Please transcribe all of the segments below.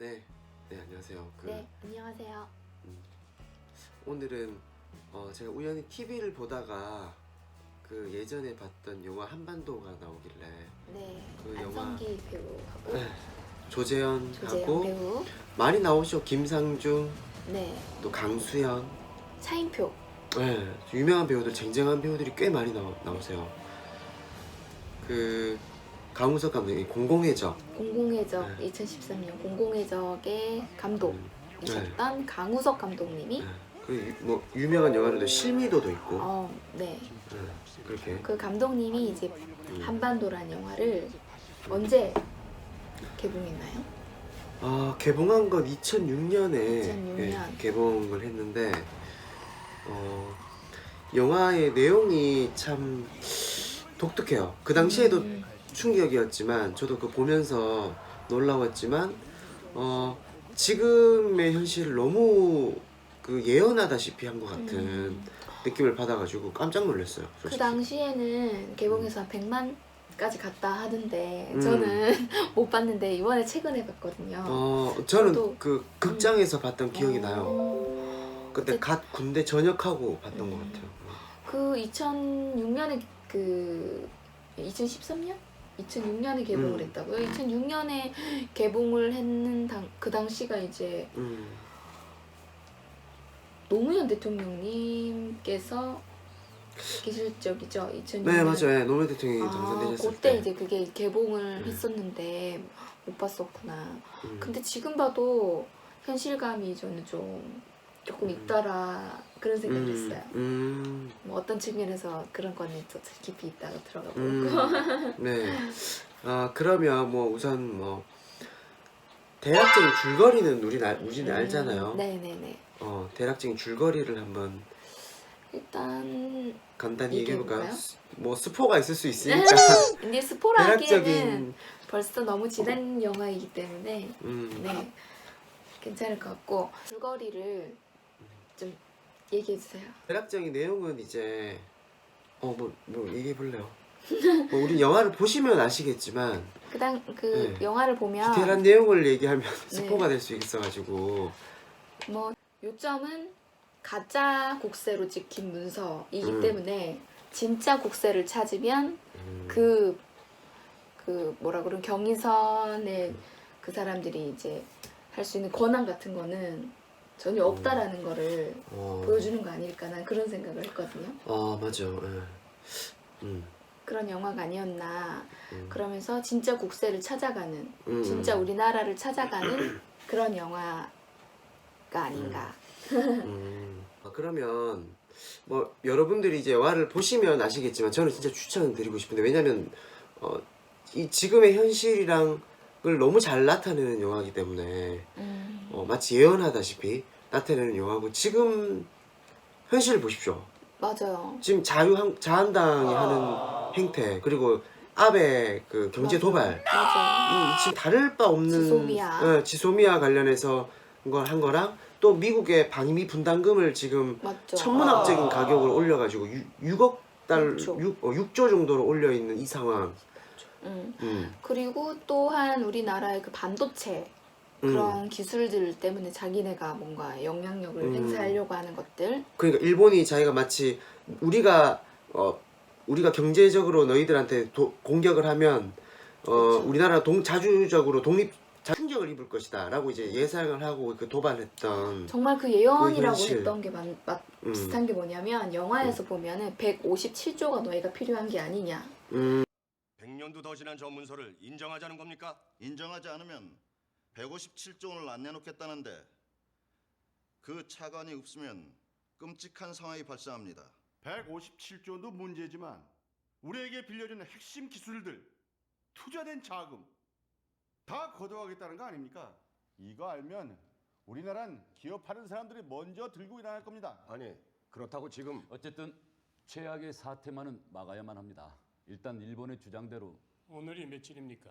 네, 안녕하세요. 네, 안녕하세요. 오늘은 제가 우연히 TV를 보다가 그 예전에 봤던 영화 한반도가 나오길래 네, 그 안성기 배우하고 네, 조재현 조재현 배우, 많이 나오시죠. 김상중, 네, 또 강수연, 차인표. 네, 유명한 배우들, 쟁쟁한 배우들이 꽤 많이 나오세요. 그 강우석 감독이 공공의 적, 공공의 적, 2013년 공공의 적의 네. 감독이셨던 강우석 감독님이 뭐 유명한 영화로도 실미도도 있고, 네, 그렇게 그 감독님이 이제 한반도란 영화를 언제 개봉했나요? 개봉한 건 2006년에 2006년. 개봉을 했는데 영화의 내용이 참 독특해요. 그 당시에도 충격이었지만 저도 그 보면서 놀라웠지만 지금의 현실을 너무 그 예언하다시피 한 것 같은 느낌을 받아가지고 깜짝 놀랐어요. 그 솔직히. 당시에는 개봉해서 한 100만까지 갔다 하던데 저는 못 봤는데 이번에 최근에 봤거든요. 저는 저도- 그 극장에서 봤던 기억이 나요. 그때 그때- 갓 군대 전역하고 봤던 것 같아요. 그 2006년에 2013년? 2006년에 개봉을 했다고요? 2006년에 개봉을 했는 그 당시가 이제 노무현 대통령님께서 계실 적이죠. 2006년. 네, 맞아요. 노무현 대통령이 당선되셨을 그때 때. 이제 그게 개봉을 했었는데 못 봤었구나. 음. 근데 지금 봐도 현실감이 저는 조금 있더라 그런 생각을 했어요. 뭐 어떤 측면에서 그런 거는 또 깊이 있다가 들어가 보고. 네. 그러면 뭐 우선 뭐 대략적인 줄거리는 우리는 알잖아요. 네네네. 대략적인 줄거리를 한번 일단 간단히 얘기해볼까요? 얘기해볼까요? 뭐 스포가 있을 수 있으니까 근데 스포라 하기에는 대략적인 벌써 너무 지난 영화이기 때문에 네. 괜찮을 것 같고 줄거리를 좀 얘기해주세요. 대략적인 내용은 이제 뭐 얘기해볼래요? 뭐 우리 영화를 보시면 아시겠지만 네. 영화를 보면 디테일한 내용을 얘기하면 스포가 될 수 있어가지고 뭐 요점은 가짜 국세로 찍힌 문서이기 때문에 진짜 국세를 찾으면 그 뭐라 그런 경인선의 그 사람들이 이제 할 수 있는 권한 같은 거는 전혀 없다라는 거를 보여주는 거 아닐까 난 그런 생각을 했거든요. 맞아. 그런 영화가 아니었나. 그러면서 진짜 국세를 찾아가는 진짜 우리나라를 찾아가는 그런 영화가 아닌가. 그러면 뭐 여러분들이 이제 영화를 보시면 아시겠지만 저는 진짜 추천드리고 싶은데, 왜냐면 이 지금의 현실이랑 을 너무 잘 나타내는 영화이기 때문에 마치 예언하다시피 나타내는 영화고, 지금 현실을 보십시오. 맞아요. 지금 자한당이 하는 행태, 그리고 아베 그 경제 도발, 맞아. 지금 다를 바 없는 지소미아 관련해서 한 거랑 또 미국의 방위비 분담금을 지금 맞죠. 천문학적인 가격을 올려가지고 6억 달러, 6조. 6조 정도로 올려 있는 이 상황. 그리고 또한 우리나라의 그 반도체 그런 기술들 때문에 자기네가 뭔가 영향력을 행사하려고 하는 것들. 그러니까 일본이 자기가 마치 우리가 경제적으로 너희들한테 공격을 하면 우리나라 자주적으로 충격을 입을 것이다 라고 이제 예상을 하고 그 도발했던, 정말 그 예언이라고 현실. 했던 게 비슷한 게 뭐냐면 영화에서 보면은 157조가 너희가 필요한 게 아니냐. 100년도 더 지난 저 문서를 인정하자는 겁니까? 인정하지 않으면 157조 원을 안 내놓겠다는데 그 차관이 없으면 끔찍한 상황이 발생합니다. 157조도 문제지만 우리에게 빌려준 핵심 기술들, 투자된 자금 다 걷어가겠다는 거 아닙니까? 이거 알면 우리나라는 기업하는 사람들이 먼저 들고 일어날 겁니다. 아니, 그렇다고 지금 어쨌든 최악의 사태만은 막아야만 합니다. 일단 일본의 주장대로 오늘이 며칠입니까?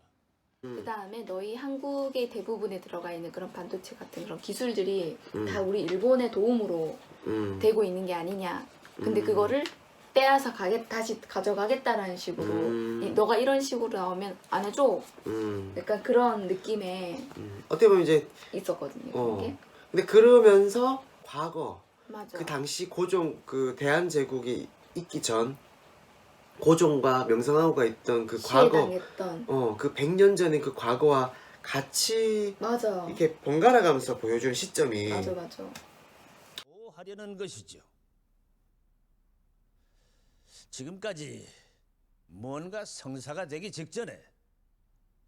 그 다음에 너희 한국의 대부분에 들어가 있는 그런 반도체 같은 그런 기술들이 다 우리 일본의 도움으로 되고 있는 게 아니냐. 근데 그거를 빼앗아 다시 가져가겠다라는 식으로 너가 이런 식으로 나오면 안 해줘. 약간 그런 느낌의 어떻게 보면 이제 있었거든요. 그게. 근데 그러면서 과거 맞아. 그 당시 고종 그 대한제국이 있기 전 고종과 명성황후가 있던 그 과거 피해당했던. 그 100년 전의 그 과거와 같이 맞아. 이렇게 번갈아 가면서 보여주는 시점이 맞아 맞아. 뭐 하려는 것이죠. 지금까지 뭔가 성사가 되기 직전에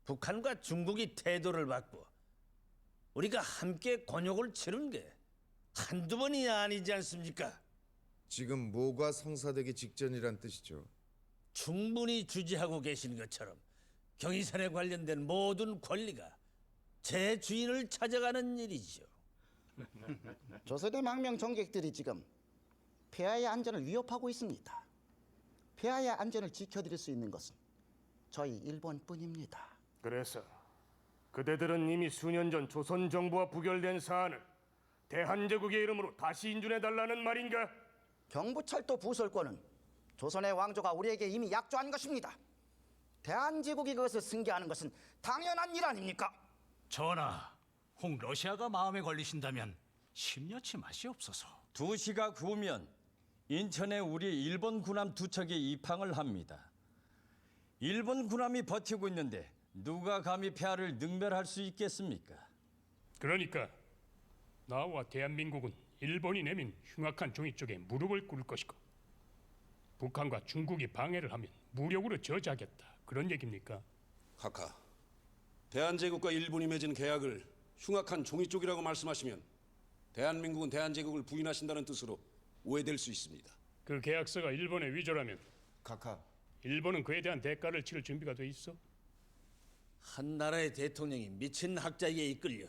북한과 중국이 태도를 바꿔 우리가 함께 곤욕을 치른 게 한두 번이 아니지 않습니까? 지금 뭐가 성사되기 직전이란 뜻이죠? 충분히 주지하고 계신 것처럼 경의선에 관련된 모든 권리가 제 주인을 찾아가는 일이죠. 조선의 망명 정객들이 지금 폐하의 안전을 위협하고 있습니다. 폐하의 안전을 지켜드릴 수 있는 것은 저희 일본뿐입니다. 그래서 그대들은 이미 수년 전 조선 정부와 부결된 사안을 대한제국의 이름으로 다시 인준해달라는 말인가? 경부철도 부설권은 조선의 왕조가 우리에게 이미 약조한 것입니다. 대한제국이 그것을 승계하는 것은 당연한 일 아닙니까? 전하, 혹 러시아가 마음에 걸리신다면 심려치 마시옵소서. 2시가 구우면 인천에 우리 일본 군함 2척이 입항을 합니다. 일본 군함이 버티고 있는데 누가 감히 폐하를 능멸할 수 있겠습니까? 그러니까 나와 대한민국은 일본이 내민 흉악한 종이 쪽에 무릎을 꿇을 것이고 북한과 중국이 방해를 하면 무력으로 저지하겠다. 그런 얘기입니까? 카카, 대한제국과 일본이 맺은 계약을 흉악한 종이 쪽이라고 말씀하시면 대한민국은 대한제국을 부인하신다는 뜻으로 오해될 수 있습니다. 그 계약서가 일본의 위조라면 카카. 일본은 그에 대한 대가를 치를 준비가 돼 있어? 한 나라의 대통령이 미친 학자에게 이끌려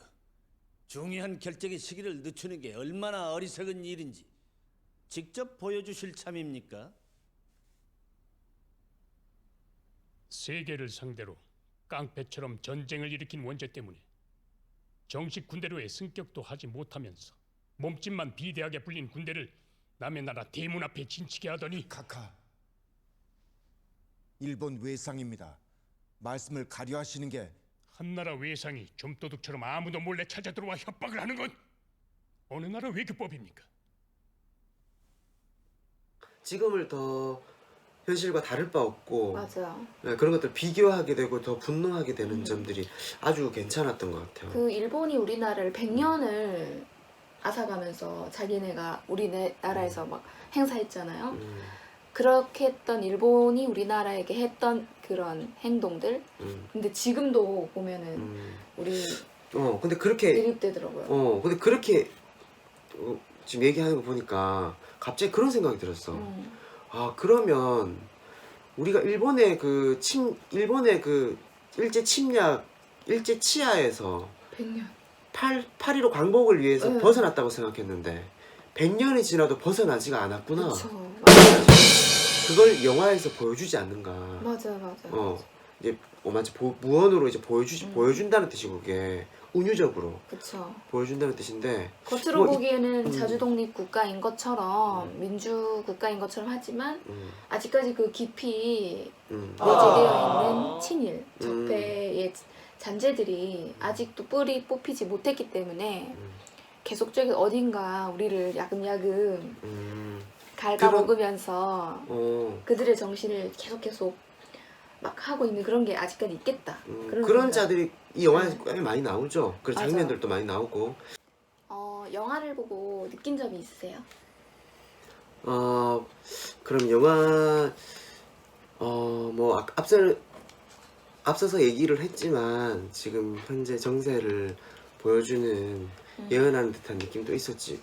중요한 결정의 시기를 늦추는 게 얼마나 어리석은 일인지 직접 보여주실 참입니까? 세계를 상대로 깡패처럼 전쟁을 일으킨 원죄 때문에 정식 군대로의 승격도 하지 못하면서 몸집만 비대하게 불린 군대를 남의 나라 대문 앞에 진치게 하더니 카카. 일본 외상입니다. 말씀을 가려하시는 게 한나라 외상이 좀도둑처럼 아무도 몰래 찾아들어와 협박을 하는 건 어느 나라 외교법입니까? 지금을 더 현실과 다를 바 없고 맞아. 네, 그런 것들 비교하게 되고 더 분노하게 되는 점들이 아주 괜찮았던 것 같아요. 그 일본이 우리나라를 100년을 앗아가면서 자기네가 우리나라에서 막 행사했잖아요. 그렇게 했던 일본이 우리나라에게 했던 그런 행동들. 근데 지금도 보면은 우리 근데 그렇게 대립되더라고요. 근데 그렇게 지금 얘기하는 거 보니까 갑자기 그런 생각이 들었어. 아, 그러면 우리가 일본의 그 일제 침략, 일제 치하에서 100년. 8.15 광복을 위해서 네. 벗어났다고 생각했는데 100년이 지나도 벗어나지가 않았구나. 그쵸. 그걸 영화에서 보여주지 않는가. 맞아 맞아. 이제 마치 무언으로 이제 보여준다는 뜻이고 그게 운유적으로 그쵸. 보여준다는 뜻인데 겉으로 뭐 보기에는 자주독립 국가인 것처럼 민주 국가인 것처럼 하지만 아직까지 그 깊이 내재되어 있는 친일 적폐의 잔재들이 아직도 뿌리 뽑히지 못했기 때문에 계속적인 어딘가 우리를 야금야금 갉아먹으면서 그들의 정신을 계속 막 하고 있는 그런 게 아직까지 있겠다. 그런 자들이 이 영화에서 꽤 많이 나오죠. 그런 맞아. 장면들도 많이 나오고. 영화를 보고 느낀 점이 있으세요? 그럼 영화 뭐 앞서서 얘기를 했지만 지금 현재 정세를 보여주는 예언하는 듯한 느낌도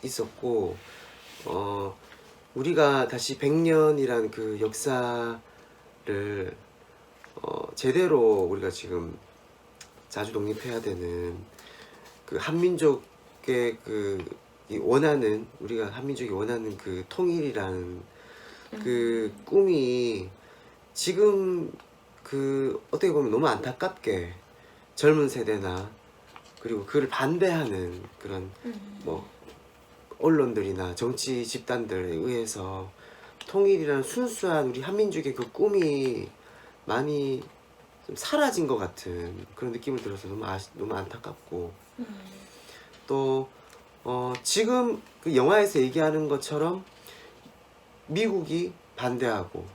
있었고 우리가 다시 100년이란 그 역사를 제대로 우리가 지금 자주 독립해야 되는 그 한민족의 우리가 한민족이 원하는 그 통일이라는 그 꿈이 지금 그 어떻게 보면 너무 안타깝게 젊은 세대나 그리고 그를 반대하는 그런 뭐 언론들이나 정치 집단들에 의해서 통일이라는 순수한 우리 한민족의 그 꿈이 많이 좀 사라진 것 같은 그런 느낌을 들어서 너무 안타깝고 또 지금 그 영화에서 얘기하는 것처럼 미국이 반대하고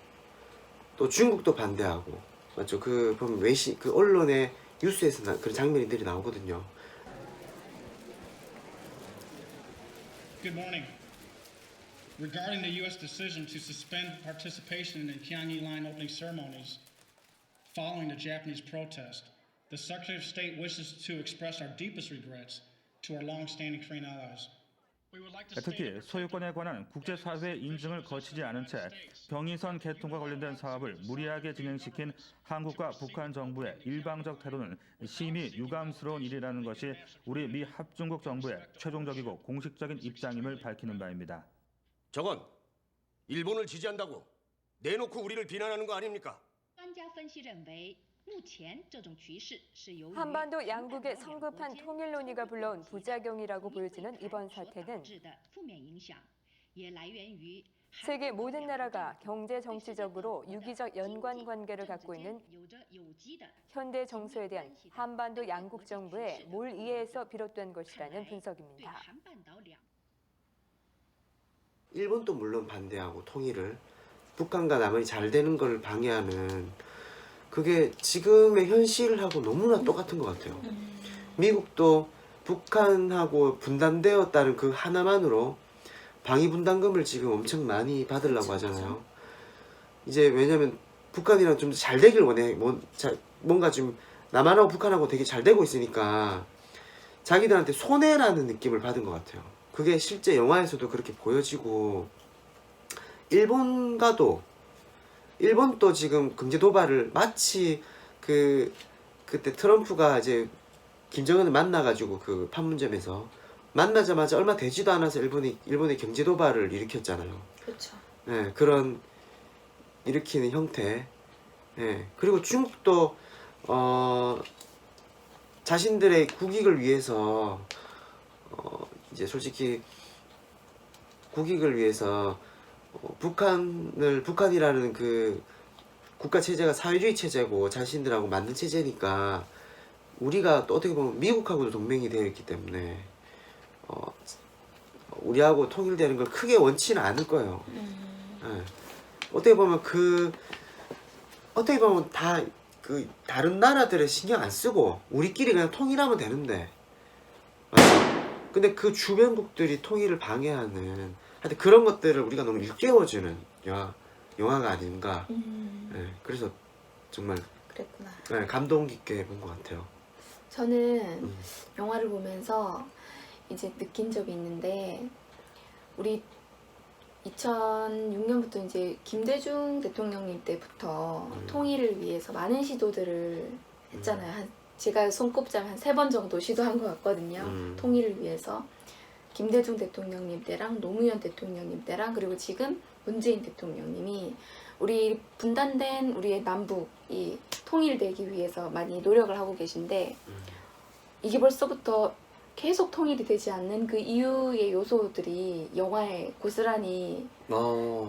또 중국도 반대하고 맞죠? 그 보면 그 언론의 뉴스에서 그런 장면들이 나오거든요. Good morning. Regarding the U.S. decision to suspend participation in the Pyongyang line opening ceremonies following the Japanese protest, the Secretary of State wishes to express our deepest regrets to our long-standing Korean allies. 특히 소유권에 관한 국제사회 인증을 거치지 않은 채 병이선 개통과 관련된 사업을 무리하게 진행시킨 한국과 북한 정부의 일방적 태도는 심히 유감스러운 일이라는 것이 우리 미 합중국 정부의 최종적이고 공식적인 입장임을 밝히는 바입니다. 저건 일본을 지지한다고 내놓고 우리를 비난하는 거 아닙니까? 한반도 양국의 성급한 통일 논의가 불러온 부작용이라고 보여지는 이번 사태는 세계 모든 나라가 경제 정치적으로 유기적 연관 관계를 갖고 있는 현대 정서에 대한 한반도 양국 정부의 몰이해에서 비롯된 것이라는 분석입니다. 일본도 물론 반대하고 통일을 북한과 남한이 잘 되는 걸 방해하는 그게 지금의 현실하고 너무나 똑같은 것 같아요. 미국도 북한하고 분단되었다는 그 하나만으로 방위분담금을 지금 엄청 많이 받으려고 하잖아요. 이제 왜냐면 북한이랑 좀 잘 되길 원해. 뭔가 좀 남한하고 북한하고 되게 잘 되고 있으니까 자기들한테 손해라는 느낌을 받은 것 같아요. 그게 실제 영화에서도 그렇게 보여지고 일본도 지금 경제 도발을 마치 그때 트럼프가 이제 김정은을 만나가지고 그 판문점에서 만나자마자 얼마 되지도 않아서 일본의 경제 도발을 일으켰잖아요. 그렇죠. 네, 그런 일으키는 형태. 네, 그리고 중국도 자신들의 국익을 위해서 이제 솔직히 국익을 위해서 북한이라는 그 국가 체제가 사회주의 체제고 자신들하고 만든 체제니까 우리가 또 어떻게 보면 미국하고도 동맹이 되어 있기 때문에 우리하고 통일되는 걸 크게 원치는 않을 거예요. 네. 어떻게 보면 다 그 다른 나라들에 신경 안 쓰고 우리끼리 그냥 통일하면 되는데 맞죠? 근데 그 주변국들이 통일을 방해하는 하여튼 그런 것들을 우리가 너무 일깨워주는 영화가 아닌가. 네, 그래서 정말 그랬구나. 네, 감동 깊게 본 것 같아요. 저는 영화를 보면서 이제 느낀 점이 있는데 우리 2006년부터 이제 김대중 대통령님 때부터 통일을 위해서 많은 시도들을 했잖아요. 제가 손꼽자면 한 3번 정도 시도한 것 같거든요. 통일을 위해서. 김대중 대통령님 때랑 노무현 대통령님 때랑 그리고 지금 문재인 대통령님이 우리 분단된 우리의 남북이 통일되기 위해서 많이 노력을 하고 계신데 이게 벌써부터 계속 통일이 되지 않는 그 이유의 요소들이 영화에 고스란히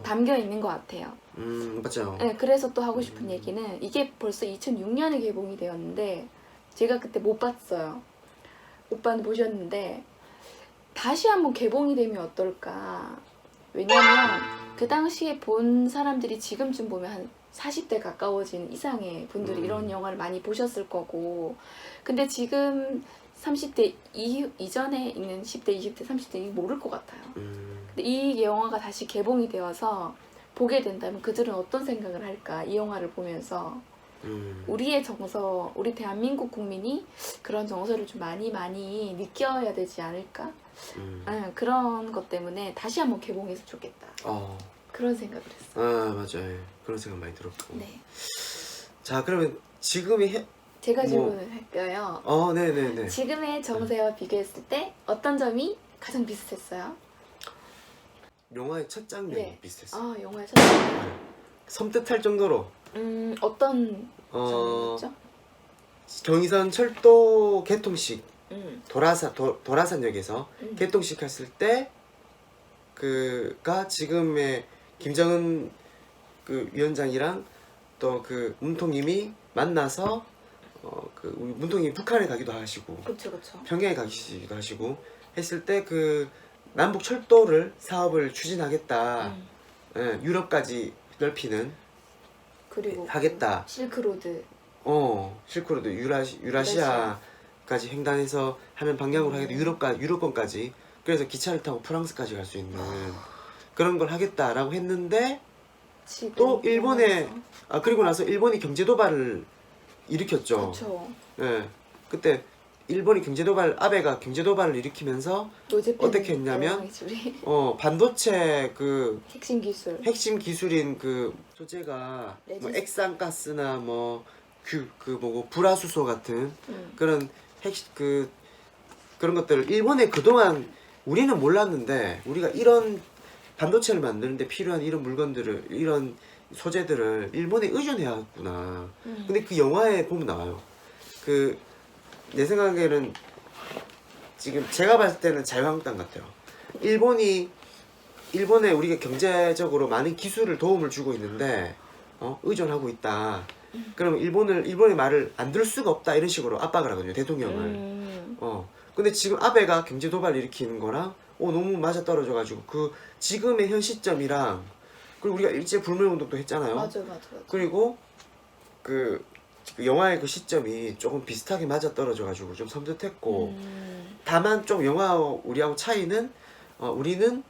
담겨 있는 것 같아요. 맞죠. 네, 그래서 또 하고 싶은 얘기는 이게 벌써 2006년에 개봉이 되었는데 제가 그때 못 봤어요. 오빠는 보셨는데 다시 한번 개봉이 되면 어떨까. 왜냐면 그 당시에 본 사람들이 지금쯤 보면 한 40대 가까워진 이상의 분들이 이런 영화를 많이 보셨을 거고 근데 지금 30대 이전에 있는 10대, 20대, 30대이 모를 것 같아요. 근데 이 영화가 다시 개봉이 되어서 보게 된다면 그들은 어떤 생각을 할까 이 영화를 보면서 우리의 정서, 우리 대한민국 국민이 그런 정서를 좀 많이 느껴야 되지 않을까? 그런 것 때문에 다시 한번 개봉해서 좋겠다. 그런 생각을 했어요. 맞아요. 그런 생각 많이 들었고. 네. 자, 그러면 지금의 제가 질문을 할게요. 네네네. 지금의 정세와 비교했을 때 어떤 점이 가장 비슷했어요? 영화의 첫 장면이 비슷했어요. 영화의 첫 장면. 섬뜩할 정도로. 어떤 장면이었죠? 경의선 철도 개통식 도라산역에서 개통식 했을 때 그가 지금의 김정은 그 위원장이랑 또 그 문통님이 만나서 그 우리 문통님이 북한에 가기도 하시고 그렇죠, 그렇죠. 평양에 가시기도 하시고 했을 때 그 남북 철도를 사업을 추진하겠다. 예, 유럽까지 넓히는 그리고 하겠다. 실크로드. 실크로드 유라시아까지 횡단해서 하는 방향으로 하겠다. 유럽권까지. 그래서 기차를 타고 프랑스까지 갈 수 있는 그런 걸 하겠다라고 했는데 지금 또 일본에 그리고 나서 일본이 경제 도발을 일으켰죠. 그렇죠. 예. 그때 일본이 아베가 경제 도발을 일으키면서 어떻게 했냐면 반도체 그 핵심 기술인 그 소재가 뭐 액상가스나 뭐 불화수소 같은 그런 그런 것들을 일본에 그동안 우리는 몰랐는데 우리가 이런 반도체를 만드는데 필요한 이런 물건들을 이런 소재들을 일본에 의존해왔구나. 근데 그 영화에 보면 나와요. 내 생각에는 지금 제가 봤을 때는 자유한국당 같아요. 일본에 우리가 경제적으로 많은 기술을 도움을 주고 있는데 의존하고 있다. 그러면 일본의 말을 안 들을 수가 없다 이런 식으로 압박을 하거든요, 대통령을. 근데 지금 아베가 경제 도발을 일으키는 거랑 너무 맞아 떨어져가지고 그 지금의 현 시점이랑 그리고 우리가 일제 불매운동도 했잖아요. 맞아. 그리고 그 영화의 그 시점이 조금 비슷하게 맞아 떨어져가지고 좀 섬뜩했고 다만 좀 우리하고 차이는 우리는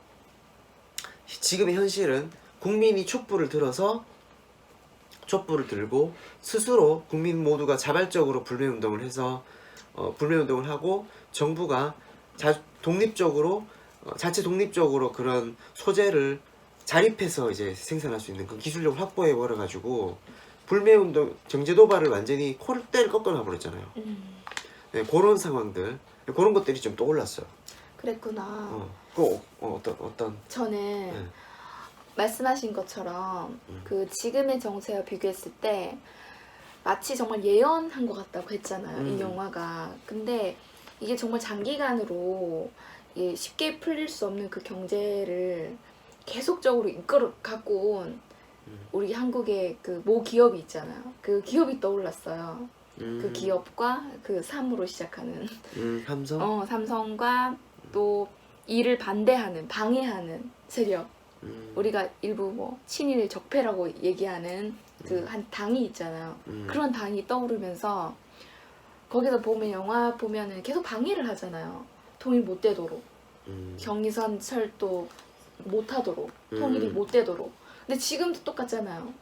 지금의 현실은 국민이 촛불을 들고 스스로 국민 모두가 자발적으로 불매운동을 해서 불매운동을 하고 정부가 자체 독립적으로 그런 소재를 자립해서 이제 생산할 수 있는 그 기술력을 확보해 버려가지고 불매운동 경제 도발을 완전히 콜대를 꺾어놔 버렸잖아요. 네, 그런 상황들 그런 것들이 좀 떠올랐어요. 그랬구나. 어떤 저는 말씀하신 것처럼 그 지금의 정세와 비교했을 때 마치 정말 예언한 것 같다고 했잖아요. 이 영화가. 근데 이게 정말 장기간으로 쉽게 풀릴 수 없는 그 경제를 계속적으로 이끌어 갖고 온 우리 한국의 그 모 기업이 있잖아요. 그 기업이 떠올랐어요. 그 기업과 그 삼으로 시작하는 삼성? 삼성과 또 이를 방해하는 세력. 우리가 일부 뭐 친일 적폐라고 얘기하는 그 한 당이 있잖아요. 그런 당이 떠오르면서 거기서 보면 영화 보면은 계속 방해를 하잖아요. 통일 못 되도록. 경의선 철도 못 하도록. 통일이 못 되도록. 근데 지금도 똑같잖아요.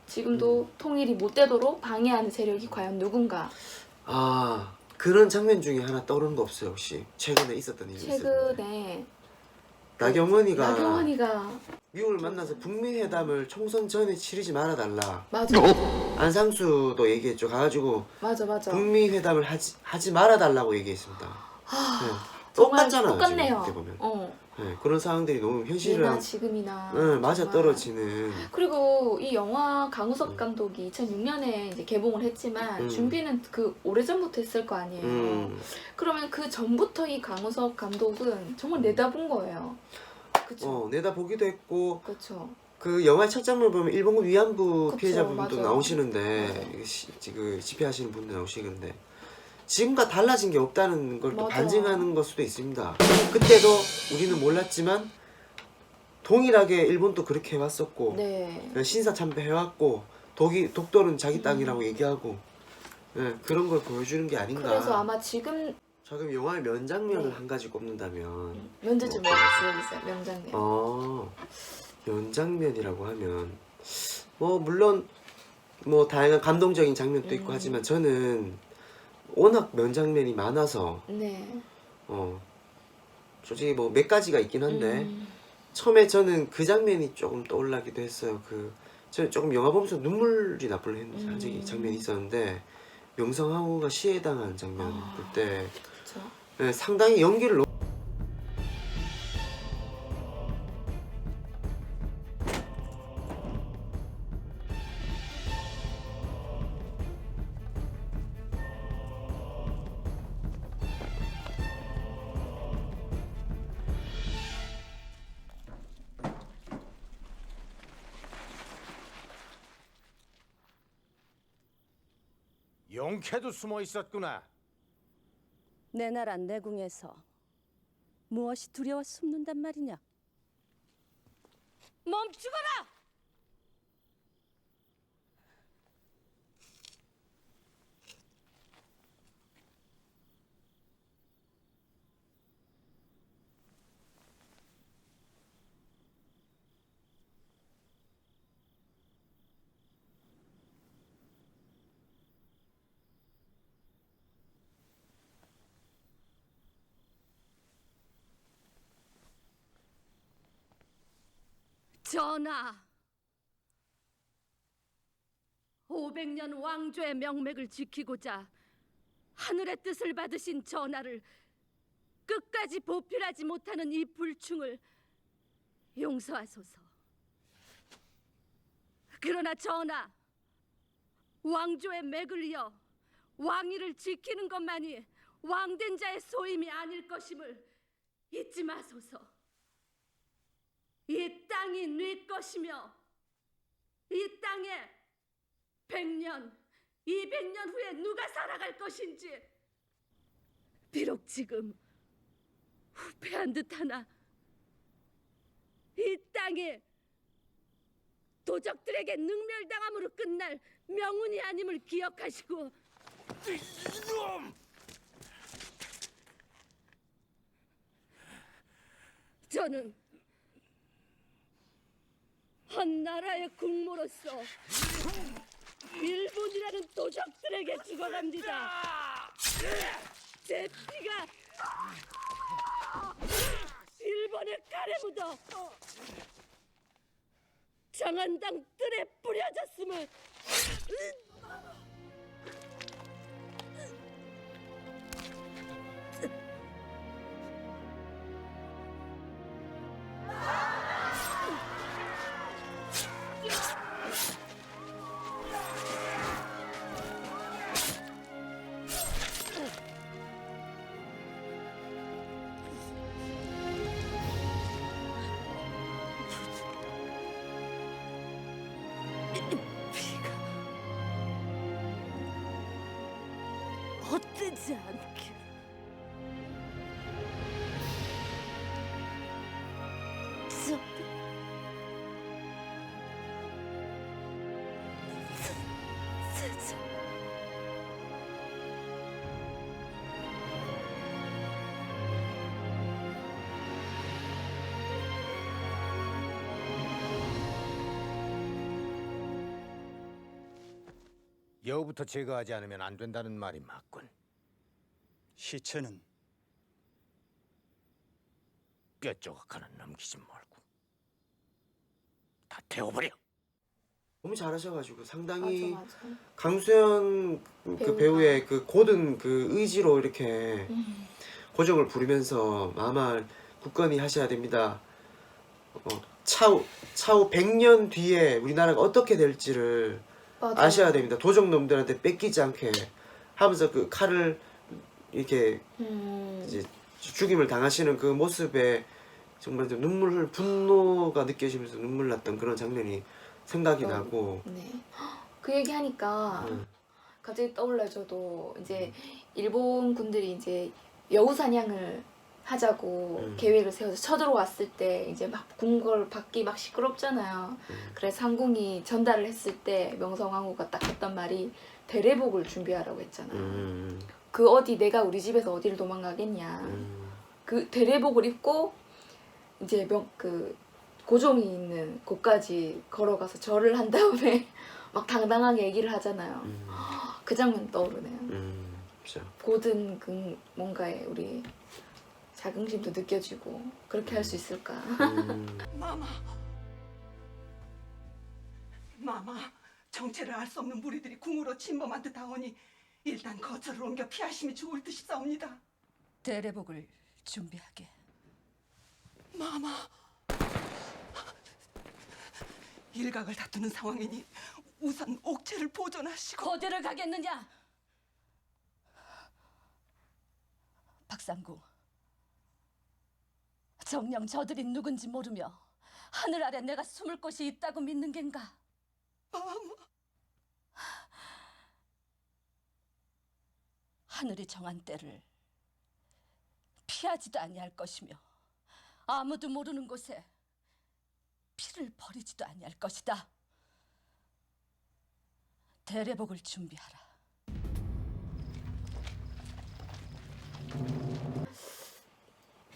지금도 통일이 못 되도록 방해하는 세력이 과연 누군가. 그런 장면 중에 하나 떠오르는 거 없어요 혹시? 최근에 있었던 일이 있어요? 최근에 나경원이가 미국을 만나서 북미 회담을 총선 전에 치르지 말아달라. 맞아. 안상수도 얘기했죠. 가가지고 맞아. 북미 회담을 하지 말아달라고 얘기했습니다. 네. 똑같잖아요. 똑같네요. 지금 보면. 네, 그런 상황들이 너무 현실이랑 지금이나 맞아 떨어지는. 그리고 이 영화 강우석 감독이 2006년에 이제 개봉을 했지만 준비는 그 오래전부터 했을 거 아니에요. 그러면 그 전부터 이 강우석 감독은 정말 내다본 거예요. 그쵸? 내다보기도 했고. 그렇죠. 그 영화의 첫 장면 보면 일본군 위안부 피해자분도 맞아요. 나오시는데 그 집회하시는 분들 나오시는데 지금과 달라진 게 없다는 걸 또 반증하는 걸 수도 있습니다. 그때도 우리는 몰랐지만 동일하게 일본도 그렇게 해왔었고 신사참배해왔고 독도는 자기 땅이라고 얘기하고 그런 걸 보여주는 게 아닌가. 그래서 아마 지금 영화의 명장면을 한 가지 꼽는다면 면제 좀 말씀해주세요. 명장면. 명장면이라고 하면 뭐 물론 뭐 다양한 감동적인 장면도 있고 하지만 저는 워낙 명장면이 많아서 솔직히 뭐 몇 가지가 있긴 한데 처음에 저는 그 장면이 조금 떠올라기도 했어요. 저는 조금 영화 보면서 눈물이 나쁠 장면이 있었는데 명성황후가 시해당한 장면 볼 때 상당히 연기를 용케도 숨어 있었구나. 내 나라 내궁에서 무엇이 두려워 숨는단 말이냐? 멈추거라! 전하, 500년 왕조의 명맥을 지키고자 하늘의 뜻을 받으신 전하를 끝까지 보필하지 못하는 이 불충을 용서하소서. 그러나 전하, 왕조의 맥을 이어 왕위를 지키는 것만이 왕된 자의 소임이 아닐 것임을 잊지 마소서. 이 땅이 네 것이며 이 땅에 100년, 200년 후에 누가 살아갈 것인지 비록 지금 후패한 듯하나 이 땅이 도적들에게 능멸당함으로 끝날 명운이 아님을 기억하시고 저는 한 나라의 국모로서 일본이라는 도적들에게 죽어갑니다. 제 피가 일본의 칼에 묻어 장안당 뜰에 뿌려졌음을 헛되지 않게 여우부터 제거하지 않으면 안 된다는 말이 맞군. 시체는 뼈 조각 하나 남기지 말고 다 태워버려. 너무 잘하셔가지고 상당히 맞아. 강수현 그 배우가. 배우의 그 고든 그 의지로 이렇게 고정을 부리면서 마마 굳건히 하셔야 됩니다. 차후 100년 뒤에 우리나라가 어떻게 될지를 맞아. 아셔야 됩니다. 도적놈들한테 뺏기지 않게 하면서 그 칼을 이렇게 이제 죽임을 당하시는 그 모습에 정말 좀 분노가 느껴지면서 눈물 났던 그런 장면이 생각이 나고. 네. 그 얘기하니까 갑자기 떠올라요. 저도 이제 일본 군들이 이제 여우 사냥을 하자고 계획을 세워서 쳐들어왔을 때 이제 막 궁궐 밖이 막 시끄럽잖아요. 그래서 상궁이 전달을 했을 때 명성황후가 딱 했던 말이 대례복을 준비하라고 했잖아요. 그 어디 내가 우리 집에서 어디를 도망가겠냐. 그 대례복을 입고 이제 그 고종이 있는 곳까지 걸어가서 절을 한 다음에 막 당당하게 얘기를 하잖아요. 그 장면 떠오르네요. 그렇죠. 고든 그 뭔가에 우리 자긍심도 느껴지고 그렇게 할 수 있을까? 마마, 정체를 알 수 없는 무리들이 궁으로 침범한 듯 하오니 일단 거처를 옮겨 피하심이 좋을 듯이사옵니다. 대례복을 준비하게. 마마, 일각을 다투는 상황이니 우선 옥체를 보존하시고. 어디를 가겠느냐? 박상구, 정녕 저들이 누군지 모르며 하늘 아래 내가 숨을 곳이 있다고 믿는 겐가? 마마, 하늘이 정한 때를 피하지도 아니할 것이며 아무도 모르는 곳에 피를 버리지도 아니할 것이다. 대례복을 준비하라.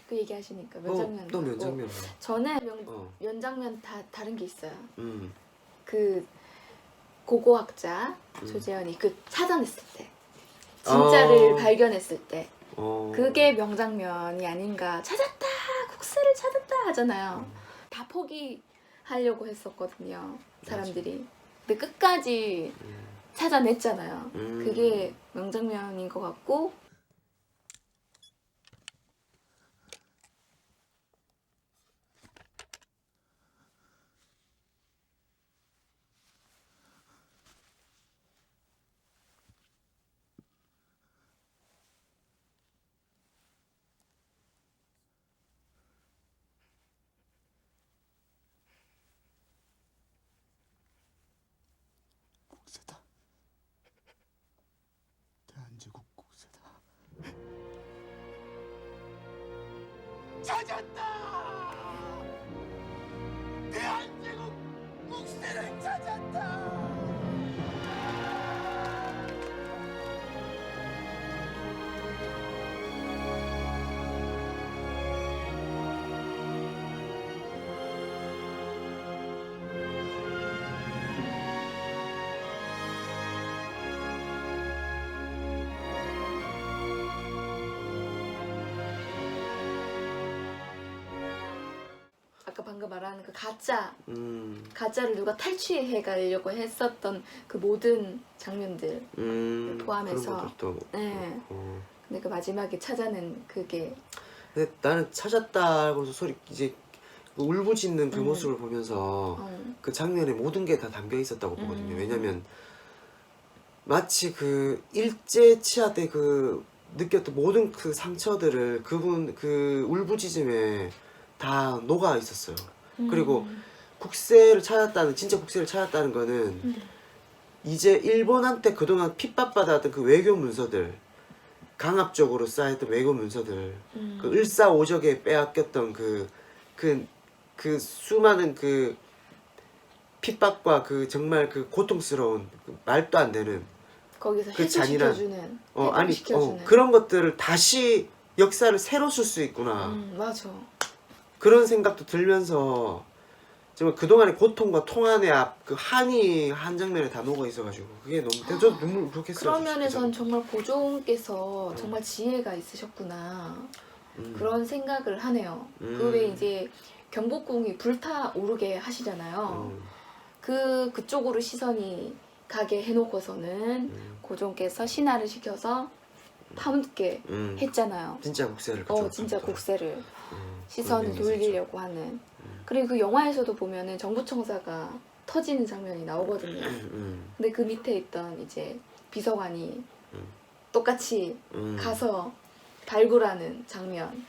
그 얘기하시니까 면장면. 또 면장면. 저는 면장면 다 다른 게 있어요. 음. 그 고고학자 조재현이 그 찾아냈을 때, 진짜를 발견했을 때, 그게 명장면이 아닌가. 찾았다, 국세를 찾았다 하잖아요. 다 포기하려고 했었거든요, 사람들이. 근데 끝까지 찾아냈잖아요. 그게 명장면인 것 같고. 국세다. 대한제국 국세다. 찾았다! 대한제국 국세를 찾았다! 아까 방금 말하는 그 가짜를 누가 탈취해 가려고 했었던 그 모든 장면들 포함해서. 네. 근데 그 마지막에 찾아낸 그게. 근데 나는 찾았다고서 소리 이제 그 울부짖는 그 모습을 보면서 그 장면에 모든 게 다 담겨 있었다고 보거든요. 왜냐면 마치 그 일제 치하 때 그 느꼈던 모든 그 상처들을 그분 그 울부짖음에 다 녹아 있었어요. 그리고 국세를 찾았다는, 진짜 국세를 찾았다는 거는 이제 일본한테 그동안 핍박받아왔던 그 외교 문서들, 강압적으로 쌓였던 외교 문서들, 그 을사오적에 빼앗겼던 그 수많은 그 핍박과 그 정말 그 고통스러운 그 말도 안 되는 거기서 그 잔인한 해소시켜주는 그런 것들을 다시 역사를 새로 쓸 수 있구나. 맞아. 그런 생각도 들면서 정말 그동안의 고통과 통한의 그 한이 한 장면에 다 녹아 있어가지고 그게 너무 저 눈물 울컥했어요. 그런 면에선 정말 고종께서 정말 지혜가 있으셨구나. 그런 생각을 하네요. 그 외에 이제 경복궁이 불타오르게 하시잖아요. 그쪽으로 시선이 가게 해놓고서는 고종께서 신하를 시켜서 파묻게 했잖아요. 진짜 국세를 진짜 국세를 시선을 돌리려고 하는. 그리고 그 영화에서도 보면은 정부청사가 터지는 장면이 나오거든요. 근데 그 밑에 있던 이제 비서관이 똑같이 가서 발굴하는 장면,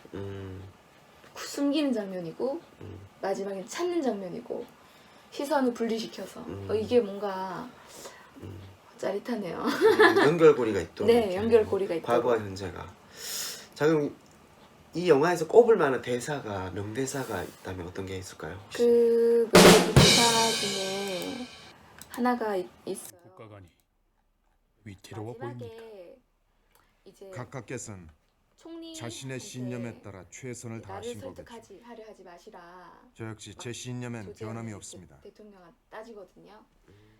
숨기는 장면이고 마지막에 찾는 장면이고 시선을 분리시켜서 이게 뭔가 짜릿하네요. 연결고리가 있죠. 네, 연결고리가 있고 과거와 현재가. 자, 그럼 이 영화에서 꼽을 만한 대사가, 명대사가 있다면 어떤 게 있을까요? 그 대사 중에 하나가 있어요. 국가관이 위태로워 보입니까? 이제 각하께서는 자신의 신념에 따라 최선을 다하신 거겠죠. 하려 하지 마시라. 저 역시 제 신념엔 변함이 없습니다. 대통령은 따지거든요.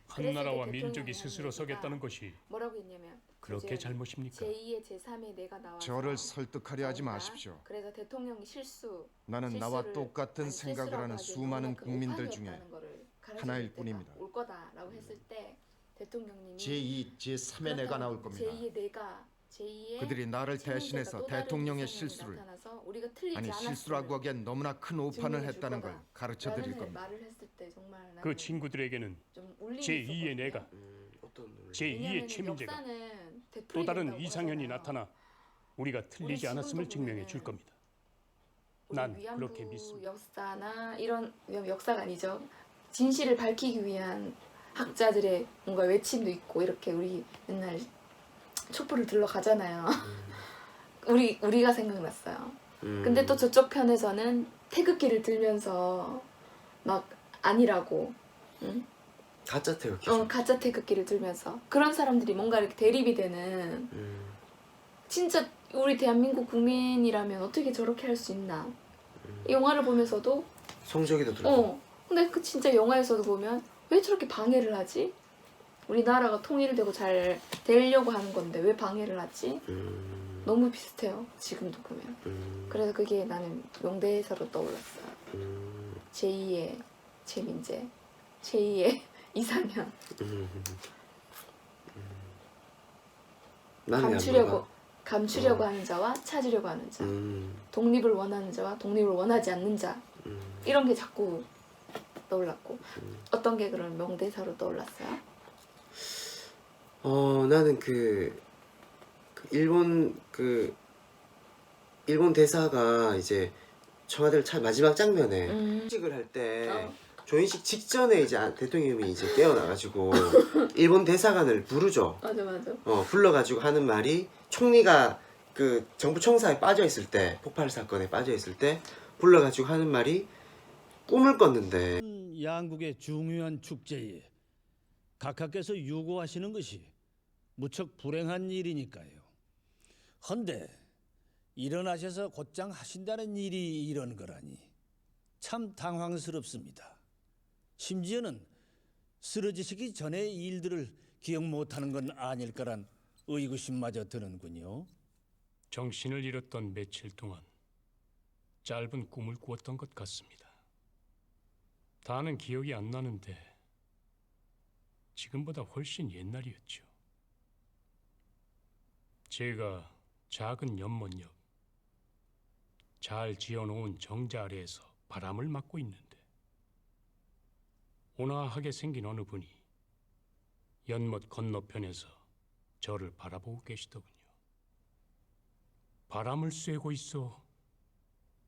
한나라와 민족이 스스로 서겠다는 것이 뭐라고 했냐면 그렇게 잘못입니까? 제2의 제3의 내가 나와서 저를 설득하려 하지 마십시오. 그래서 대통령이 나는 나와 똑같은 생각을 하는 수많은 국민들 중에 하나일 뿐입니다. 올 거다라고 했을 때 대통령님이 제2, 제3의 내가 나올 겁니다. 제2의 내가 제2의 그들이 나를 대신해서 대통령의 실수를, 아니 실수라고 하기엔 너무나 큰 오판을 했다는 걸 가르쳐 드릴 겁니다. 말을 했을 때 정말 그 친구들에게는 제2의 내가, 제2의 최민재가 또 다른 이상현이 나타나 우리가 틀리지 않았음을 증명해 줄 겁니다. 난 그렇게 믿습니다. 역사나 이런 역사가 아니죠. 진실을 밝히기 위한 학자들의 뭔가 외침도 있고 이렇게 우리 맨날 촛불을 들러 가잖아요. 우리가 생각났어요. 음. 근데 또 저쪽 편에서는 태극기를 들면서 막 아니라고, 응? 가짜 태극기. 가짜 태극기를 들면서 그런 사람들이 뭔가 이렇게 대립이 되는. 진짜 우리 대한민국 국민이라면 어떻게 저렇게 할 수 있나? 이 영화를 보면서도 성적이도 들고. 근데 그 진짜 영화에서도 보면 왜 저렇게 방해를 하지? 우리나라가 통일되고 잘 되려고 하는 건데 왜 방해를 하지? 너무 비슷해요. 지금도 보면. 그래서 그게 나는 명대사로 떠올랐어요. 제2의 최민재, 제2의 이상현. 감추려고 하는 자와 찾으려고 하는 자, 독립을 원하는 자와 독립을 원하지 않는 자, 이런 게 자꾸 떠올랐고. 어떤 게 그런 명대사로 떠올랐어요? 나는 일본 대사가 이제 청와대를 마지막 장면에 조인식을 할 때 조인식 직전에 이제 대통령이 이제 깨어나가지고 일본 대사관을 부르죠. 맞아. 불러가지고 하는 말이, 총리가 그 정부 청사에 빠져 있을 때, 폭발 사건에 빠져 있을 때 불러가지고 하는 말이 꿈을 꿨는데. 양국의 중요한 축제에 각하께서 유고하시는 것이 무척 불행한 일이니까요. 헌데 일어나셔서 곧장 하신다는 일이 이런 거라니 참 당황스럽습니다. 심지어는 쓰러지시기 전의 일들을 기억 못하는 건 아닐까란 의구심마저 드는군요. 정신을 잃었던 며칠 동안 짧은 꿈을 꾸었던 것 같습니다. 다는 기억이 안 나는데 지금보다 훨씬 옛날이었죠. 제가 작은 연못 옆 잘 지어놓은 정자 아래에서 바람을 맞고 있는데 온화하게 생긴 어느 분이 연못 건너편에서 저를 바라보고 계시더군요. 바람을 쐬고 있어?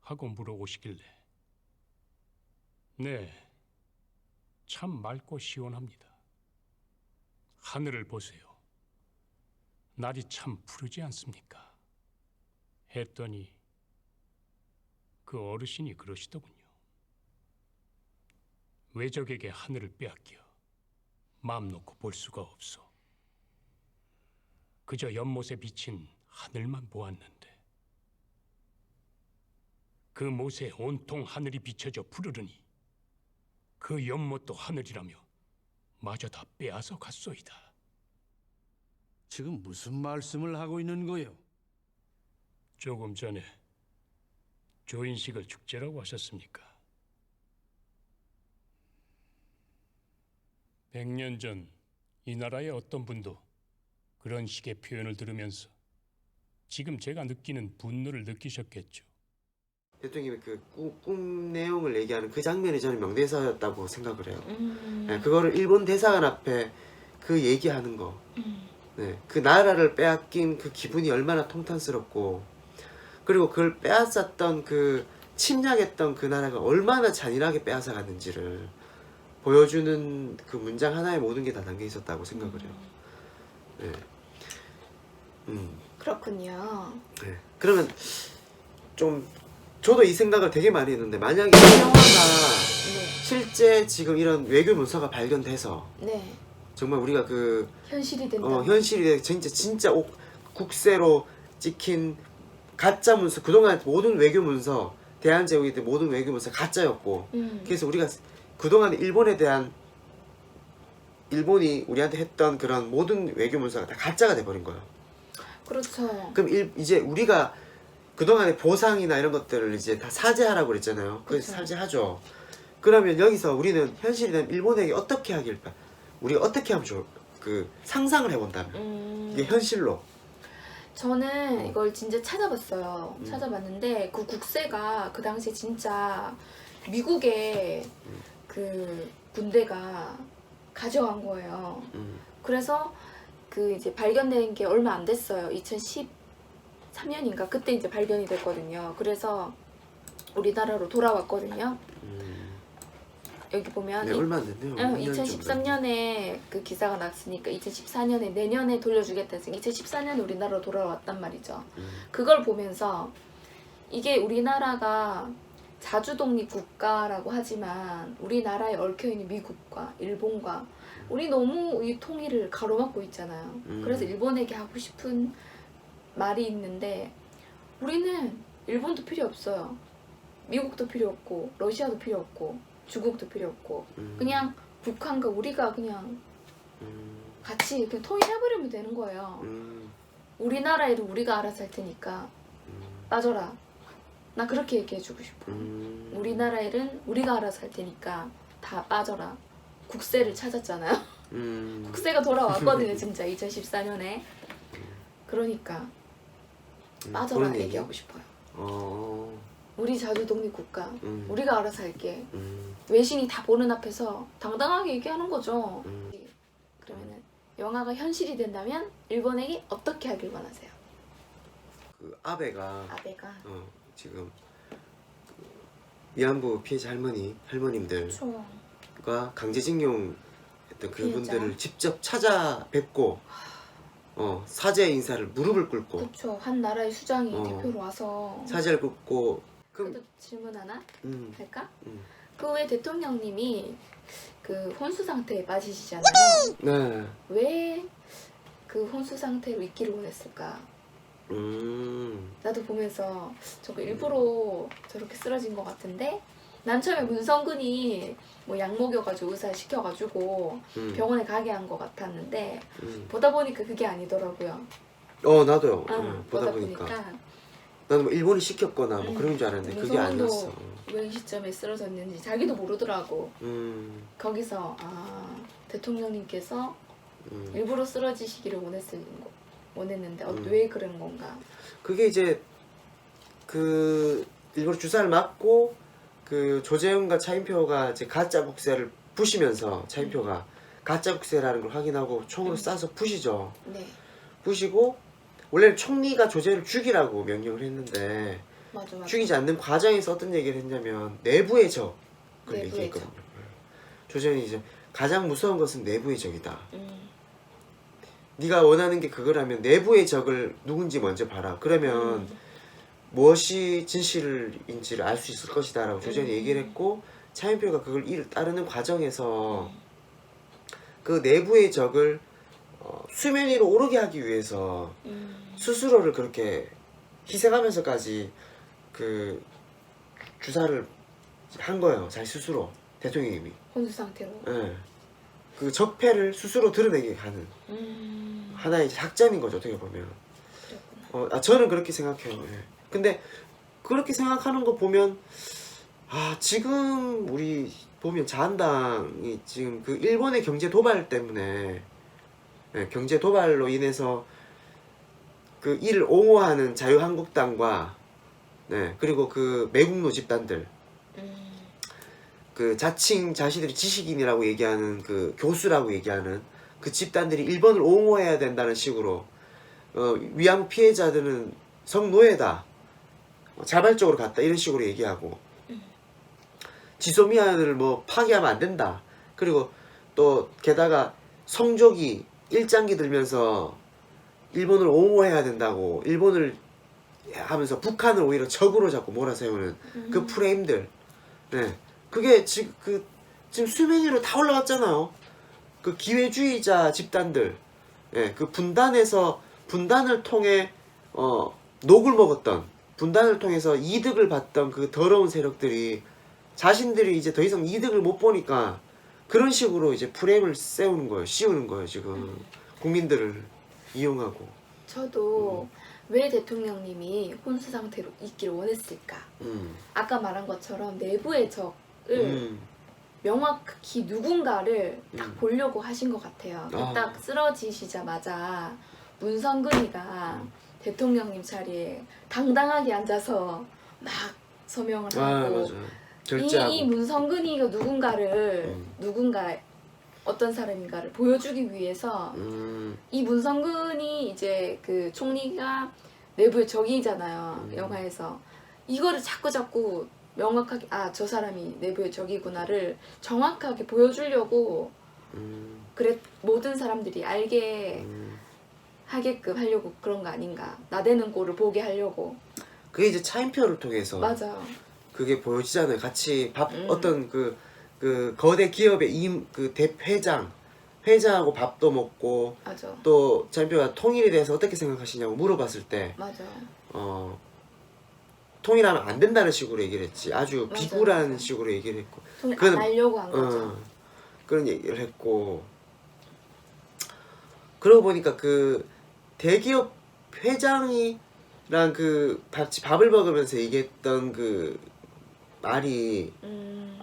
하고 물어보시길래 네, 참 맑고 시원합니다. 하늘을 보세요. 날이 참 푸르지 않습니까? 했더니 그 어르신이 그러시더군요. 외적에게 하늘을 빼앗겨 마음 놓고 볼 수가 없어. 그저 연못에 비친 하늘만 보았는데 그 못에 온통 하늘이 비춰져 푸르르니 그 연못도 하늘이라며 마저 다 빼앗아 갔소이다. 지금 무슨 말씀을 하고 있는 거요? 조금 전에 조인식을 축제라고 하셨습니까? 100년 전 이 나라의 어떤 분도 그런 식의 표현을 들으면서 지금 제가 느끼는 분노를 느끼셨겠죠. 대통령이 그 꿈 내용을 얘기하는 그 장면이 저는 명대사였다고 생각을 해요. 네, 그거를 일본 대사관 앞에 그 얘기하는 거, 네, 그 나라를 빼앗긴 그 기분이 얼마나 통탄스럽고, 그리고 그걸 빼앗았던 그 침략했던 그 나라가 얼마나 잔인하게 빼앗아갔는지를 보여주는 그 문장 하나에 모든 게 다 담겨 있었다고 생각을 해요. 네. 그렇군요. 네. 그러면 좀 저도 이 생각을 되게 많이 했는데, 만약에 이 영화가 실제 지금 이런 외교 문서가 발견돼서 정말 우리가 그 현실이 된다. 현실이 돼 진짜 국세로 찍힌 가짜 문서, 그동안 모든 외교 문서, 대한제국에 대한 모든 외교 문서 가짜였고, 그래서 우리가 그동안 일본이 우리한테 했던 그런 모든 외교 문서가 다 가짜가 돼버린 거예요. 그렇죠. 그럼 이제 우리가 그동안의 보상이나 이런 것들을 이제 다 사죄하라고 그랬잖아요. 그래서 사죄하죠. 그러면 여기서 우리는 현실이 되면 일본에게 어떻게 하길까? 우리가 어떻게 하면 좋을까? 그 상상을 해본다면 이게 현실로. 저는 이걸 진짜 찾아봤어요. 찾아봤는데 그 국세가 그 당시에 진짜 미국의 그 군대가 가져간 거예요. 그래서 그 이제 발견된 게 얼마 안 됐어요. 2013년인가 그때 이제 발견이 됐거든요. 그래서 우리나라로 돌아왔거든요. 여기 보면 네, 얼마 안 됐네요. 2013년에 그 기사가 났으니까 2014년에 내년에 돌려주겠다 했으니까 2014년에 우리나라로 돌아왔단 말이죠. 그걸 보면서 이게 우리나라가 자주독립 국가라고 하지만 우리나라에 얽혀있는 미국과 일본과 우리 너무 이 통일을 가로막고 있잖아요. 그래서 일본에게 하고 싶은 말이 있는데 우리는 일본도 필요 없어요. 미국도 필요 없고 러시아도 필요 없고 중국도 필요 없고 그냥 북한과 우리가 그냥 같이 그냥 통일해버리면 되는 거예요. 우리나라 일은 우리가 알아서 할 테니까 빠져라. 나 그렇게 얘기해주고 싶어. 우리나라 일은 우리가 알아서 할 테니까 다 빠져라. 국세를 찾았잖아요. 국세가 돌아왔거든요. 진짜 2014년에. 그러니까 빠져라 얘기하고 싶어요. 우리 자주독립 국가 우리가 알아서 할게. 외신이 다 보는 앞에서 당당하게 얘기하는 거죠. 그러면은 영화가 현실이 된다면 일본에게 어떻게 하길 원하세요? 그 아베가 아베가 지금 그 위안부 피해자 할머님들과 그쵸. 강제징용 했던 그분들을 피해자. 직접 찾아뵙고 사죄 인사를 무릎을 꿇고 그렇죠. 한 나라의 수장이 어. 대표로 와서 사죄를 꿇고 그래도 질문 하나 음, 할까? 음. 그 외에 대통령님이 그 혼수 상태에 빠지시잖아요. 네. 왜 그 혼수 상태로 있기를 원했을까? 나도 보면서 저거 일부러 저렇게 쓰러진 것 같은데 난 처음에 문성근이 뭐 약 먹여가지고 의사 시켜가지고 병원에 가게 한 것 같았는데 보다 보니까 그게 아니더라고요. 나도요. 응, 보다 보니까 나는 뭐 일본이 시켰거나 뭐 그런 줄 알았는데 그게 아니었어. 웬 시점에 쓰러졌는지 자기도 모르더라고. 거기서 대통령님께서 일부러 쓰러지시기를 원했는데 왜 그런 건가? 그게 이제 그 일부러 주사를 맞고 그 조재현과 차인표가 이제 가짜 국세를 부시면서 차인표가 가짜 국세라는 걸 확인하고 총으로 쏴서 부시죠. 네. 부시고 원래는 총리가 조재현을 죽이라고 명령을 했는데 맞아. 죽이지 않는 과정에서 어떤 얘기를 했냐면 내부의 적을 얘기했거든요. 조재현이 이제 가장 무서운 것은 내부의 적이다. 네가 원하는 게 그거라면 내부의 적을 누군지 먼저 봐라. 그러면 무엇이 진실인지를 알 수 있을 것이다 라고 조재현이 얘기를 했고 차인표가 그걸 이를 따르는 과정에서 그 내부의 적을 수면 위로 오르게 하기 위해서 스스로를 그렇게 희생하면서까지 그 주사를 한 거예요. 자기 스스로 대통령님이 혼수 상태로. 네. 그 적폐를 스스로 드러내게 하는 하나의 작전인 거죠. 어떻게 보면 저는 그렇게 생각해요. 네. 근데 그렇게 생각하는 거 보면 지금 우리 보면 자한당이 지금 그 일본의 경제 도발 때문에 경제 도발로 인해서 그 이를 옹호하는 자유한국당과 그리고 그 매국노 집단들 그 자칭 자신들이 지식인이라고 얘기하는 그 교수라고 얘기하는 그 집단들이 일본을 옹호해야 된다는 식으로 위안부 피해자들은 성노예다 자발적으로 갔다 이런 식으로 얘기하고 지소미아를 뭐 파기하면 안 된다. 그리고 또 게다가 성조기 일장기 들면서 일본을 옹호해야 된다고 일본을 하면서 북한을 오히려 적으로 자꾸 몰아세우는 그 프레임들 그게 지금 수면 위로 다 올라왔잖아요. 그 기회주의자 집단들 그 분단을 통해 녹을 먹었던 분단을 통해서 이득을 봤던 그 더러운 세력들이 자신들이 이제 더 이상 이득을 못 보니까 그런 식으로 이제 프레임을 씌우는 거예요 지금 국민들을 이용하고. 저도 왜 대통령님이 혼수 상태로 있기를 원했을까? 아까 말한 것처럼 내부의 적을 명확히 누군가를 딱 보려고 하신 것 같아요. 딱 쓰러지시자마자 문성근이가 대통령님 자리에 당당하게 앉아서 막 서명을 하고 이 문성근이가 누군가 어떤 사람인가를 보여주기 위해서 이 문성근이 이제 그 총리가 내부의 적이잖아요. 영화에서 이거를 자꾸 명확하게 저 사람이 내부의 적이구나를 정확하게 보여주려고 그래 모든 사람들이 알게 하게끔 하려고 그런 거 아닌가. 나대는 꼴을 보게 하려고. 그게 이제 차인표를 통해서 맞아요. 그게 보여지잖아요. 같이 어떤 그 거대 기업의 회장하고 밥도 먹고 맞아. 또 차인표가 통일에 대해서 어떻게 생각하시냐고 물어봤을 때 맞아. 통일하면 안 된다는 식으로 얘기를 했지. 아주 맞아, 비굴한 맞아. 식으로 얘기를 했고. 통일 안 하려고 한 거죠. 그런 얘기를 했고. 그러고 보니까 그 대기업 회장이랑 밥을 먹으면서 얘기했던 그 말이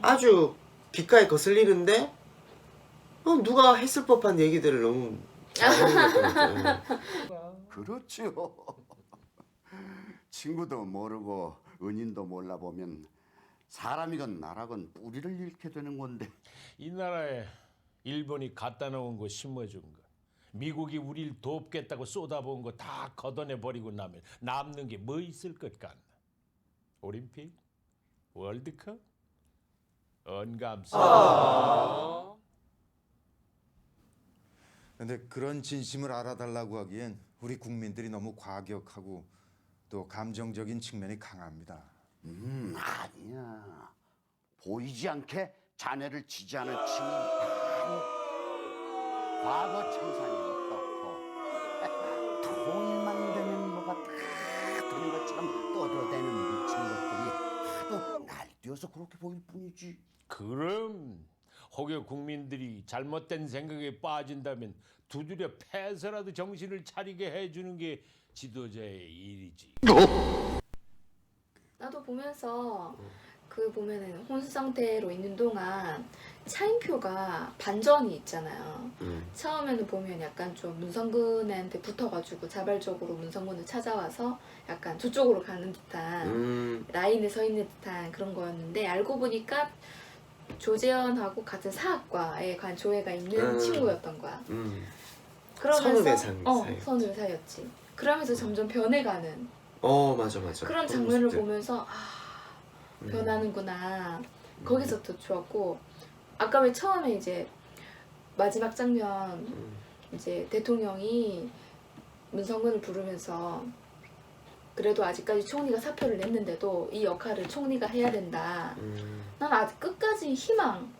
아주 귓가에 거슬리는데 누가 했을 법한 얘기들을 너무 잘했던 그렇지요. 친구도 모르고 은인도 몰라보면 사람이건 나라건 뿌리를 잃게 되는 건데. 이 나라에 일본이 갖다 놓은 거 심어준 거, 미국이 우리를 돕겠다고 쏟아부은 거 다 걷어내버리고 나면 남는 게 뭐 있을 것 같나? 올림픽? 월드컵? 언감성? 근데 그런 진심을 알아달라고 하기엔 우리 국민들이 너무 과격하고 또 감정적인 측면이 강합니다. 아니야. 보이지 않게 자네를 지지하는 층이 과거 청산이 어떻고 통일만 되면 뭐가 다 되는 것처럼 떠들어대는 미친 것들이 하도 날뛰어서 그렇게 보일 뿐이지. 그럼 혹여 국민들이 잘못된 생각에 빠진다면 두드려 패서라도 정신을 차리게 해주는 게 지도자의 일이지. 나도 보면서 그 보면은 혼수 상태로 있는 동안 차인표가 반전이 있잖아요. 처음에는 보면 약간 좀 문성근한테 붙어가지고 자발적으로 문성근을 찾아와서 약간 저쪽으로 가는 듯한 라인에 서 있는 듯한 그런 거였는데 알고 보니까 조재현하고 같은 사학과에 간 조예가 있는 친구였던 거야. 그러면서 선후배 사이였지. 그러면서 점점 변해가는 맞아 그런 장면을 보면서 변하는구나. 거기서 더 좋았고, 아까 왜 처음에 이제 마지막 장면 이제 대통령이 문성근을 부르면서 그래도 아직까지 총리가 사표를 냈는데도 이 역할을 총리가 해야 된다. 난 아직 끝까지 희망.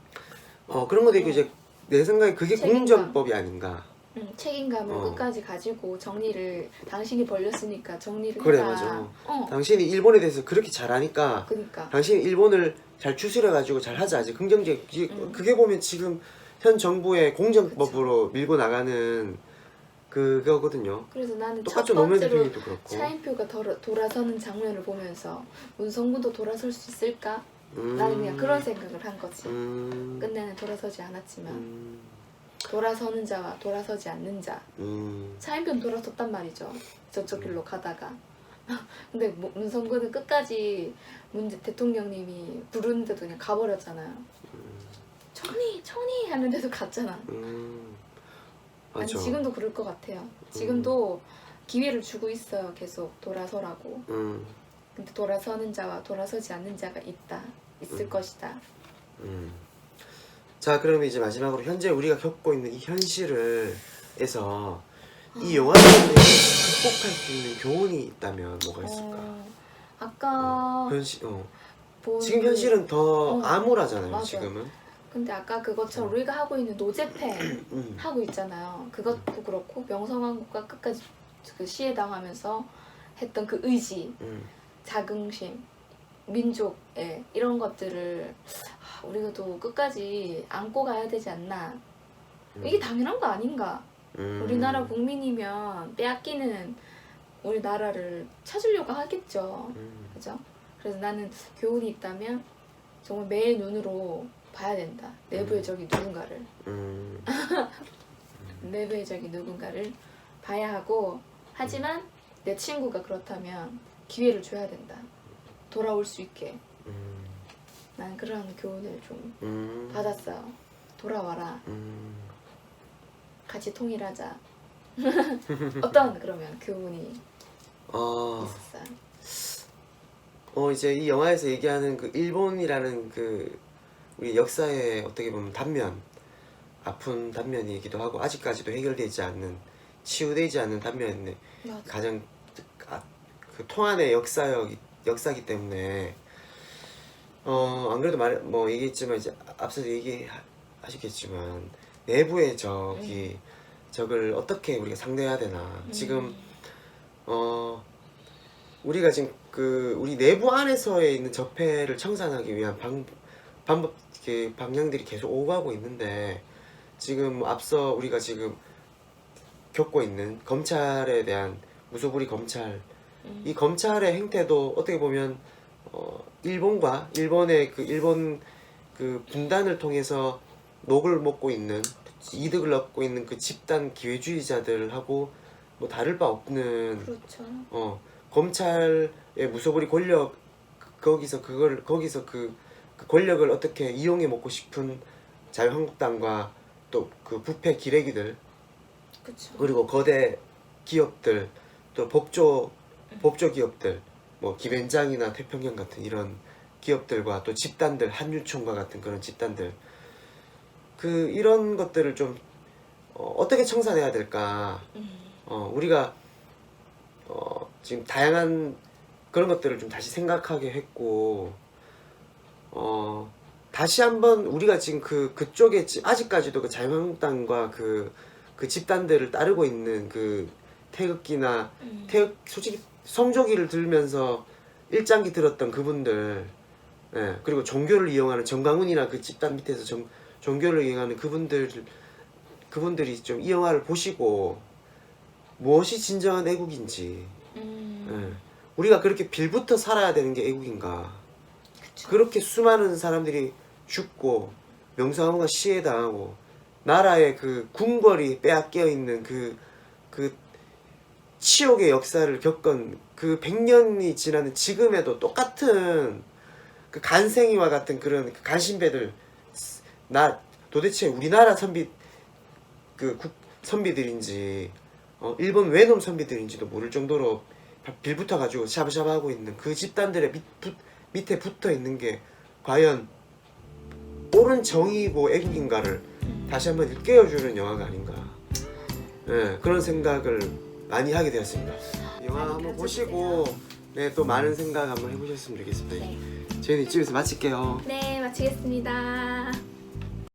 그런 것도 있고 이제 내 생각에 그게 책임감. 공정법이 아닌가. 책임감을 끝까지 가지고 정리를 당신이 벌렸으니까 정리를 그래 해라. 맞아. 당신이 일본에 대해서 그렇게 잘하니까 그러니까. 당신이 일본을 잘 추스려가지고 잘 하자. 이제 긍정적 그게 보면 지금 현 정부의 공정법으로 밀고 나가는 그거거든요. 그래서 나는 첫 똑같죠. 노무현 번째로 대통령도 그렇고. 차인표가 돌아서는 장면을 보면서 문성근도 돌아설 수 있을까? 나는 그냥 그런 생각을 한 거지. 끝내는 돌아서지 않았지만 돌아서는 자와 돌아서지 않는 자. 차인표는 돌아섰단 말이죠. 저쪽 길로 가다가. 근데 문성근은 끝까지 대통령님이 부르는데도 그냥 가버렸잖아요. 총리 하는데도 갔잖아. 아니 맞아. 지금도 그럴 것 같아요. 지금도 기회를 주고 있어요. 계속 돌아서라고. 근데 돌아서는 자와 돌아서지 않는 자가 있을 것이다. 자, 그러면 이제 마지막으로 현재 우리가 겪고 있는 이 현실에서 이 영화를 극복할 수 있는 교훈이 있다면 뭐가 있을까? 아까 지금 현실은 더 암울하잖아요. 맞아. 지금은. 근데 아까 그것처럼 우리가 하고 있는 노제팬 하고 있잖아요. 그것도 그렇고 명성황후가 끝까지 그 시해 당하면서 했던 그 의지, 자긍심, 민족의 이런 것들을 우리가 끝까지 안고 가야 되지 않나. 이게 당연한 거 아닌가. 우리나라 국민이면 빼앗기는 우리나라를 찾으려고 하겠죠. 그죠? 그래서 나는 교훈이 있다면 정말 매의 눈으로 봐야 된다. 내부의 적이 누군가를. 내부의 적이 누군가를 봐야 하고, 하지만 내 친구가 그렇다면 기회를 줘야 된다. 돌아올 수 있게. 난 그런 교훈을 좀 받았어요. 돌아와라. 같이 통일하자. 어떤 그러면 교훈이 있었어요? 이제 이 영화에서 얘기하는 그 일본이라는 그 우리 역사의 어떻게 보면 단면, 아픈 단면이기도 하고 아직까지도 해결되지 않는, 치유되지 않는 단면이 맞아. 가장 그 통한의 역사기 때문에 안 그래도 얘기했지만 이제 앞서서 얘기하셨겠지만 내부의 적을 어떻게 우리가 상대해야 되나. 지금 우리가 지금 우리 내부 안에서에 있는 적폐를 청산하기 위한 방향들이 계속 오가고 있는데, 지금 앞서 우리가 지금 겪고 있는 검찰에 대한 무소불위 검찰, 이 검찰의 행태도 어떻게 보면 일본의 일본 분단을 통해서 녹을 먹고 있는, 이득을 얻고 있는 그 집단 기회주의자들하고 뭐 다를 바 없는. 그렇죠. 검찰의 무소불위 권력, 거기서 그 권력을 어떻게 이용해 먹고 싶은 자유한국당과 또 그 부패 기레기들, 그쵸. 그리고 거대 기업들, 또 법조 기업들, 뭐 김앤장이나 태평양 같은 이런 기업들과 또 집단들, 한유총과 같은 그런 집단들, 이런 것들을 좀 어떻게 청산해야 될까. 우리가 지금 다양한 그런 것들을 좀 다시 생각하게 했고, 다시 한번 우리가 지금 그쪽에 아직까지도 그 자유한국당과 그 집단들을 따르고 있는 그 태극기나 솔직히 성조기를 들면서 일장기 들었던 그분들, 예, 그리고 종교를 이용하는 정강훈이나 그 집단 밑에서 종교를 이용하는 그분들이 좀 이 영화를 보시고 무엇이 진정한 애국인지, 예, 우리가 그렇게 빌부터 살아야 되는 게 애국인가. 그렇게 수많은 사람들이 죽고 명성황후가 시해당하고 나라의 그 궁궐이 빼앗겨 있는 그 치욕의 역사를 겪은 그 100년이 지나는 지금에도 똑같은 그 간생이와 같은 그런 간신배들, 도대체 우리나라 선비들인지 일본 외놈 선비들인지도 모를 정도로 빌붙어 가지고 샤브샤브하고 있는 그 집단들의 밑에 붙어 있는 게 과연 옳은 정의고 애국인가를 다시 한번 일깨워주는 영화가 아닌가. 네, 그런 생각을 많이 하게 되었습니다. 영화 한번 보시고 또 많은 생각 한번 해보셨으면 좋겠습니다. 저희는 이쯤에서 마칠게요. 네, 마치겠습니다.